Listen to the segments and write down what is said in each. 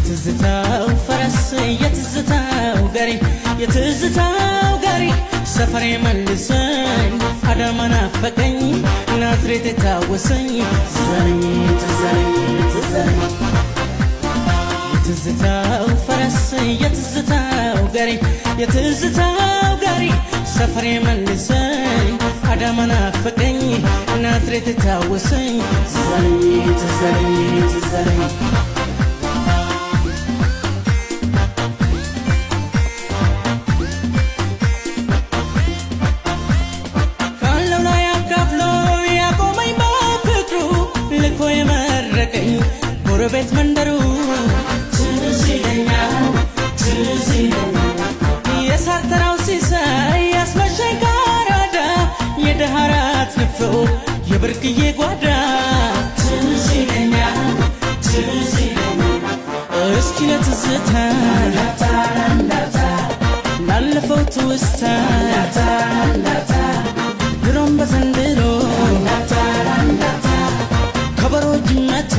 የትዝታው ፈረስ የትዝታው ጋሪ የትዝታው ጋሪ ሰፈሬ መልሰኝ አዳማ ናፈቀኝ ናዝሬት የታወሰኝ ትዘረኝ ትዘረኝ ትዘረኝ የትዝታው ፈረስ የትዝታው ጋሪ የትዝታው ጋሪ ሰፈሬ መልሰኝ አዳማ ናፈቀኝ ናዝሬት የታወሰኝ ትዘረኝ ትዘረኝ ትዘረኝ ጎረቤት መንደሩ ትዝ ይለኛል ትዝ ይለኛል የሳር ተራው ሲሳይ ያስመሸኝ ካራዳ የደሃራት ንፍሮ የብርቅዬ ጓዳ ትዝ ይለኛል ትዝ ይለኛል እስኪ ለትዝታ ላለፈው ትውስታ ድሮም በዘንድሮ ከበሮ ጅመታ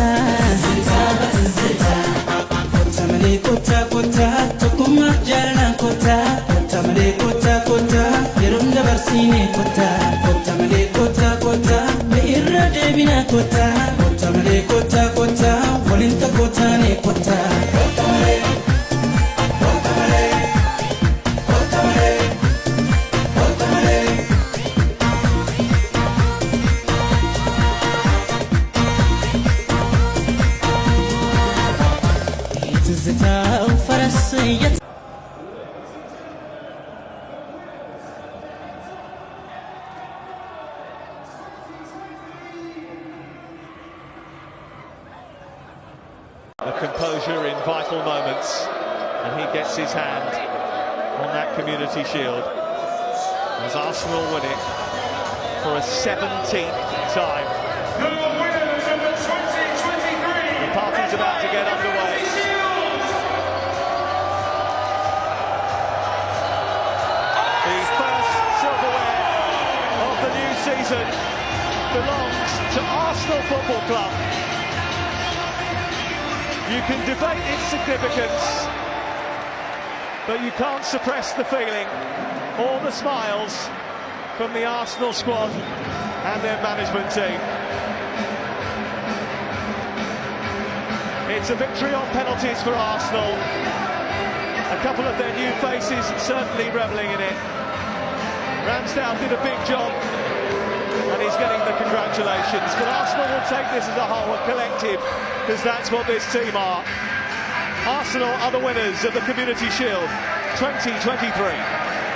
ኮታ መሌ ኮታ ኮታ ቶኩማ ጃለና ኮታ ኮታ መሌ ኮታ ኮታ የሮም ደበርሲኔ ኮታ ኮታ መሌ ኮታ ኮታ በኢራ ደቢና ኮታ ኮታ መሌ ኮታ ኮታ ወሊንተ ኮታኔ ኮታ የትዝታው ፈረስ The composure in vital moments, and he gets his hand on that Community Shield as Arsenal win it for a 17th time. The party's about to get underway. The first silverware of the new season belongs to Arsenal Football Club. You can debate its significance, but you can't suppress the feeling or the smiles from the Arsenal squad and their management team. It's a victory on penalties for Arsenal. A couple of their new faces certainly revelling in it. Ramsdale did a big job, and he's getting the congratulations. But Arsenal will take this as a whole, a collective, because that's what this team are. Arsenal are the winners of the Community Shield 2023.